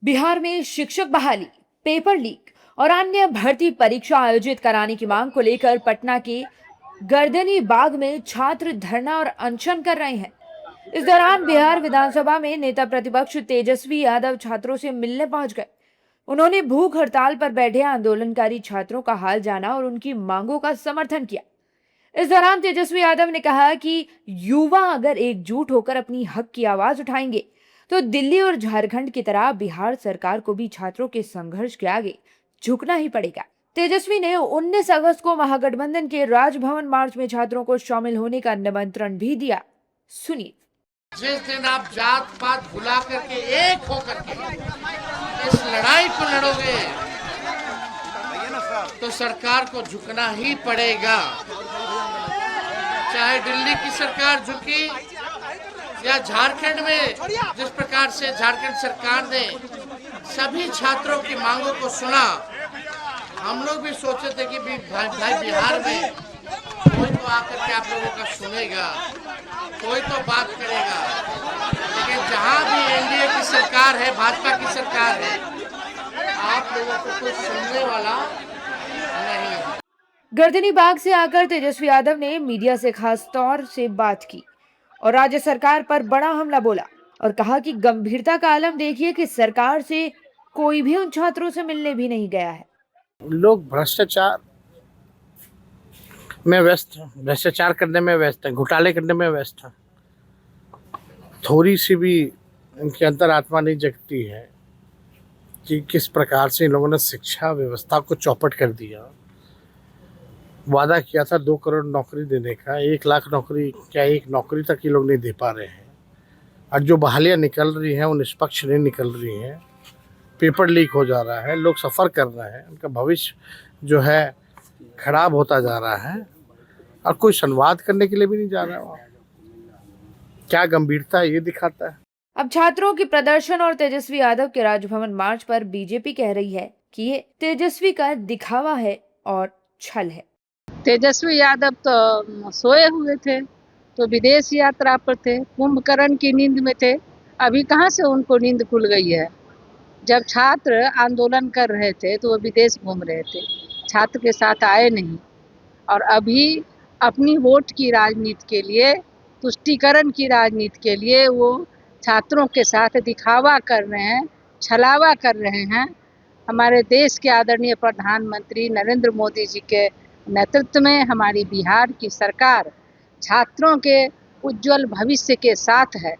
बिहार में शिक्षक बहाली, पेपर लीक और अन्य भर्ती परीक्षा आयोजित कराने की मांग को लेकर पटना के गर्दनी बाग में छात्र धरना और अनशन कर रहे हैं। इस दौरान बिहार विधानसभा में नेता प्रतिपक्ष तेजस्वी यादव छात्रों से मिलने पहुंच गए। उन्होंने भूख हड़ताल पर बैठे आंदोलनकारी छात्रों का हाल जाना और उनकी मांगों का समर्थन किया। इस दौरान तेजस्वी यादव ने कहा कि युवा अगर एकजुट होकर अपनी हक की आवाज उठाएंगे तो दिल्ली और झारखंड की तरह बिहार सरकार को भी छात्रों के संघर्ष के आगे झुकना ही पड़ेगा। तेजस्वी ने 19 अगस्त को महागठबंधन के राजभवन मार्च में छात्रों को शामिल होने का निमंत्रण भी दिया। सुनिए। जिस दिन आप जात पात भुला करके एक होकर के इस लड़ाई को लड़ोगे तो सरकार को झुकना ही पड़ेगा। चाहे दिल्ली की सरकार झुकी या झारखंड में जिस प्रकार से झारखंड सरकार ने सभी छात्रों की मांगों को सुना, हम लोग भी सोचे थे कि भाई बिहार में कोई तो आकर के आप लोगों का सुनेगा, कोई तो बात करेगा, लेकिन जहां भी एनडीए की सरकार है, भाजपा की सरकार है, आप लोगों को कोई सुनने वाला नहीं है। गर्दनी बाग से आकर तेजस्वी यादव ने मीडिया से खास तौर से बात की और राज्य सरकार पर बड़ा हमला बोला और कहा कि गंभीरता का आलम देखिए कि सरकार से कोई भी उन छात्रों से मिलने भी नहीं गया है। लोग भ्रष्टाचार में व्यस्त हैं, भ्रष्टाचार करने में व्यस्त हैं, घोटाले करने में व्यस्त हैं। थोड़ी सी भी इनके अंदर आत्मा नहीं जगती है कि किस प्रकार से इन लोगों ने शिक्षा व्यवस्था को चौपट कर दिया। वादा किया था 2 करोड़ नौकरी देने का, 1 लाख नौकरी क्या 1 नौकरी तक ये लोग नहीं दे पा रहे हैं। और जो बहालियाँ निकल रही हैं वो निष्पक्ष नहीं निकल रही हैं, पेपर लीक हो जा रहा है, लोग सफ़र कर रहे हैं, उनका भविष्य जो है खराब होता जा रहा है और कोई संवाद करने के लिए भी नहीं जा रहा है। क्या गंभीरता है ये दिखाता है। अब छात्रों के प्रदर्शन और तेजस्वी यादव के राजभवन मार्च पर बीजेपी कह रही है कि ये तेजस्वी का दिखावा है और छल है। तेजस्वी यादव तो सोए हुए थे, तो विदेश यात्रा पर थे, कुंभकर्ण की नींद में थे। अभी कहाँ से उनको नींद खुल गई है? जब छात्र आंदोलन कर रहे थे तो वो विदेश घूम रहे थे, छात्र के साथ आए नहीं। और अभी अपनी वोट की राजनीति के लिए, तुष्टीकरण की राजनीति के लिए वो छात्रों के साथ दिखावा कर रहे हैं, छलावा कर रहे हैं। हमारे देश के आदरणीय प्रधानमंत्री नरेंद्र मोदी जी के नेतृत्व में हमारी बिहार की सरकार छात्रों के उज्जवल भविष्य के साथ है।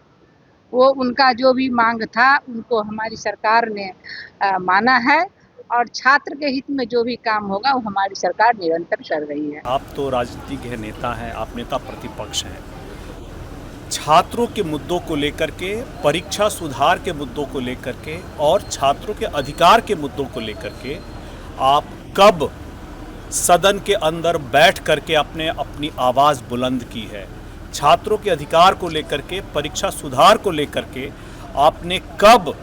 वो उनका जो भी मांग था उनको हमारी सरकार ने माना है और छात्र के हित में जो भी काम होगा वो हमारी सरकार निरंतर कर रही है। आप तो राजनीतिक नेता हैं, आप नेता प्रतिपक्ष हैं। छात्रों के मुद्दों को लेकर के, परीक्षा सुधार के मुद्दों को लेकर के और छात्रों के अधिकार के मुद्दों को लेकर के आप कब सदन के अंदर बैठ करके अपनी आवाज़ बुलंद की है? छात्रों के अधिकार को लेकर के, परीक्षा सुधार को लेकर के आपने कब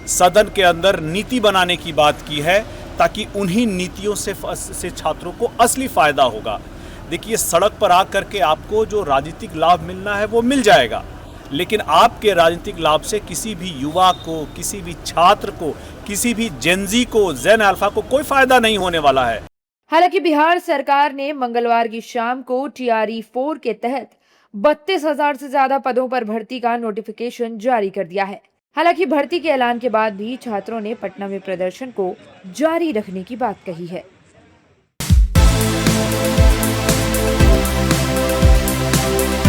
सदन के अंदर नीति बनाने की बात की है ताकि उन्हीं नीतियों से छात्रों को असली फ़ायदा होगा? देखिए, सड़क पर आकर के आपको जो राजनीतिक लाभ मिलना है वो मिल जाएगा, लेकिन आपके राजनीतिक लाभ से किसी भी युवा को, किसी भी छात्र को, किसी भी जेनजी को, जेन अल्फा को कोई फ़ायदा नहीं होने वाला है। हालांकि बिहार सरकार ने मंगलवार की शाम को TRE 4 के तहत 32,000 से ज्यादा पदों पर भर्ती का नोटिफिकेशन जारी कर दिया है। हालांकि भर्ती के ऐलान के बाद भी छात्रों ने पटना में प्रदर्शन को जारी रखने की बात कही है।